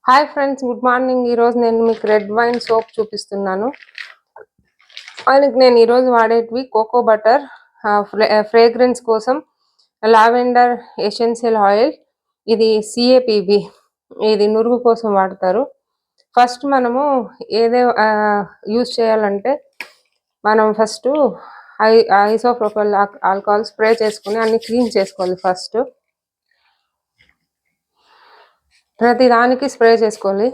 Hi friends, good morning. ఈరోజు నేను మీకు రెడ్ వైన్ సోప్ చూపిస్తున్నాను. ఆయనకి నేను ఈరోజు వాడేటివి కోకో బటర్, ఫ్రేగ్రెన్స్ కోసం లావెండర్ ఎసెన్షియల్ ఆయిల్, ఇది సిఏపిబి, ఇది నురుగు కోసం వాడతారు. ఫస్ట్ మనము యూజ్ చేయాలంటే మనం ఫస్ట్ ఐసోప్రోపైల్ ఆల్కహాల్ స్ప్రే చేసుకుని అన్ని క్లీన్ చేసుకోవాలి. ఫస్ట్ ప్రతి దానికి స్ప్రే చేసుకోవాలి.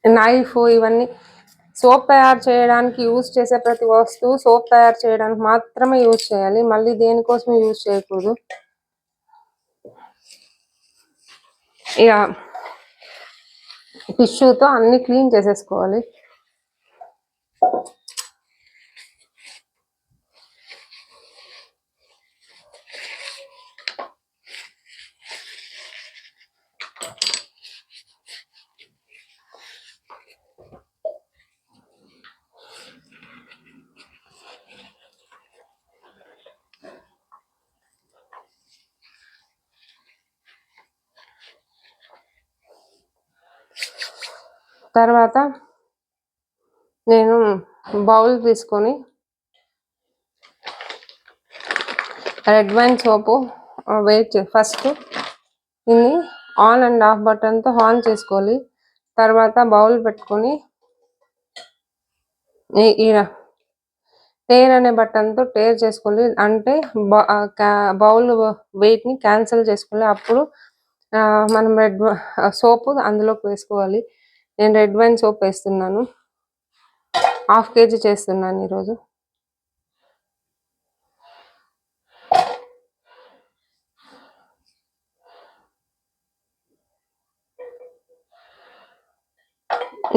నైఫ్, ఇవన్నీ సోప్ తయారు చేయడానికి యూజ్ చేసే ప్రతి వస్తువు సోప్ తయారు చేయడానికి మాత్రమే యూజ్ చేయాలి, మళ్ళీ దేనికోసం యూజ్ చేయకూడదు. ఇక టిష్యూతో అన్ని క్లీన్ చేసేసుకోవాలి. తర్వాత నేను బౌల్ తీసుకొని రెడ్ వైన్ సోపు ఫస్ట్ దీన్ని ఆన్ అండ్ ఆఫ్ బటన్తో ఆన్ చేసుకోవాలి. తర్వాత బౌల్ పెట్టుకొని టేర్ అనే బటన్తో టేర్ చేసుకోవాలి, అంటే బౌల్ వెయిట్ని క్యాన్సిల్ చేసుకోవాలి. అప్పుడు మనం రెడ్ సోపు అందులోకి వేసుకోవాలి. నేను రెడ్ వైన్ సోప్ వేస్తున్నాను, 1/2 kg చేస్తున్నాను ఈరోజు.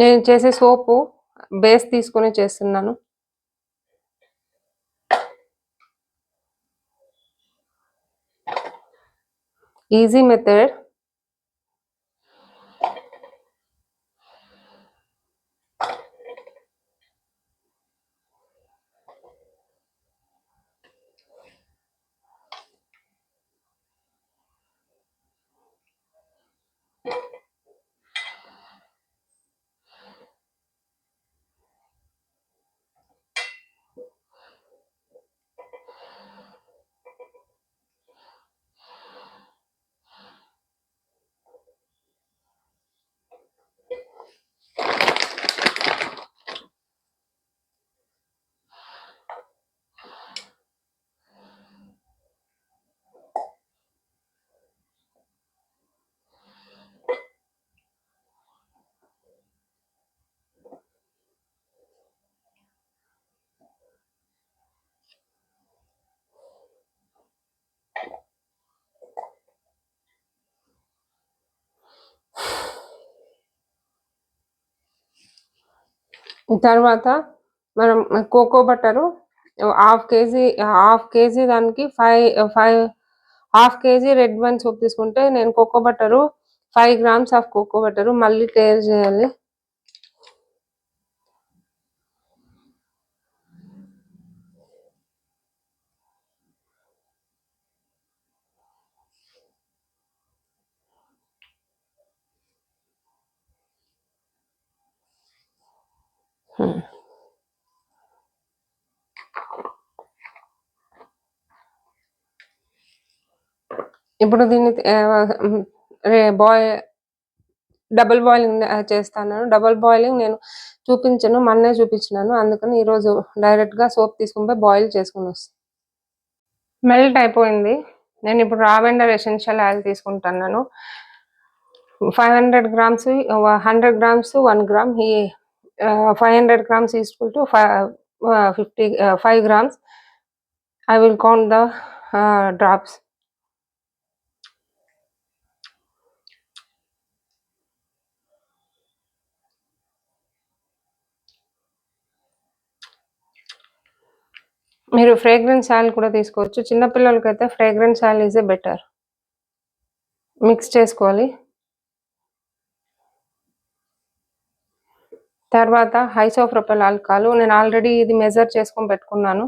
నేను చేసే సోపు బేస్ తీసుకొని చేస్తున్నాను. Easy method. తర్వాత మనం కోకో బటరు 1/2 kg దానికి 1/2 kg రెడ్ వైన్ సోప్ తీసుకుంటే నేను cocoa butter 5 grams of cocoa butter మళ్ళీ టేర్ చేయాలి. ఇప్పుడు దీన్ని డబుల్ బాయిలింగ్ చేస్తాను. డబుల్ బాయిలింగ్ నేను చూపించను, మొన్నే చూపించినాను, అందుకని ఈరోజు డైరెక్ట్గా సోప్ తీసుకుని పోయి బాయిల్ చేసుకుని వస్తాను. మెల్ట్ అయిపోయింది. నేను ఇప్పుడు లావెండర్ ఎసెన్షియల్ ఆయిల్ తీసుకుంటున్నాను. 500 grams, 100 grams, 1 gram. 500 grams is equal to 5 grams. I will count the drops. మీరు ఫ్రేగ్రెన్స్ ఆయిల్ కూడా తీసుకోవచ్చు. చిన్నపిల్లలకైతే fragrance oil is better. Mix చేసుకోవాలి. తర్వాత ఐసోప్రోపైల్ ఆల్కహాల్ నేను ఆల్రెడీ ఇది మెజర్ చేసుకొని పెట్టుకున్నాను.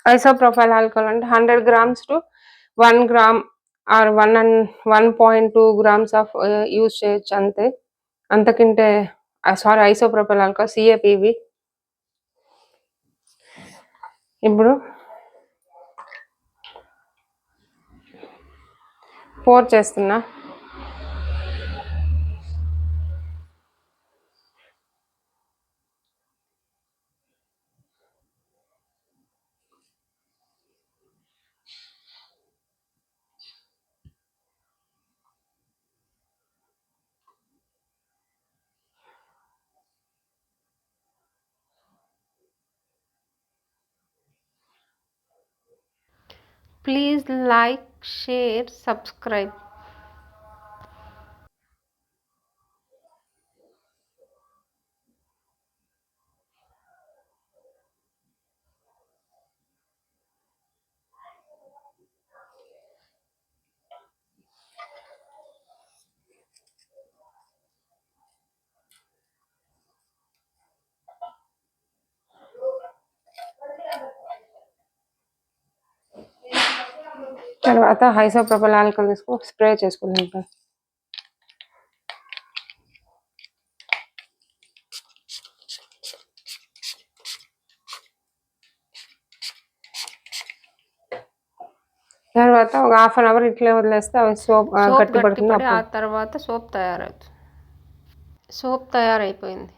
ఐసోప్రొపైల్ ఆల్కహాల్ అంటే 100 grams to 1 gram or 1.2 grams of use చేయొచ్చు అంతే. అంతకంటే సారీ ఐసోప్రొపైల్ ఆల్కహాల్ CAPV. ఇప్పుడు పోర్ చేస్తున్నా. Please like, share, subscribe. తర్వాత ఐసోప్రొపైల్ ఆల్కహాల్ తీసుకొని స్ప్రే చేసుకుంటాం. తర్వాత ఒక 1/2 hour ఇట్లే వదిలేస్తే అవి సోప్ గట్టిపడుతుంది. ఆ తర్వాత సోప్ తయారైపోయింది.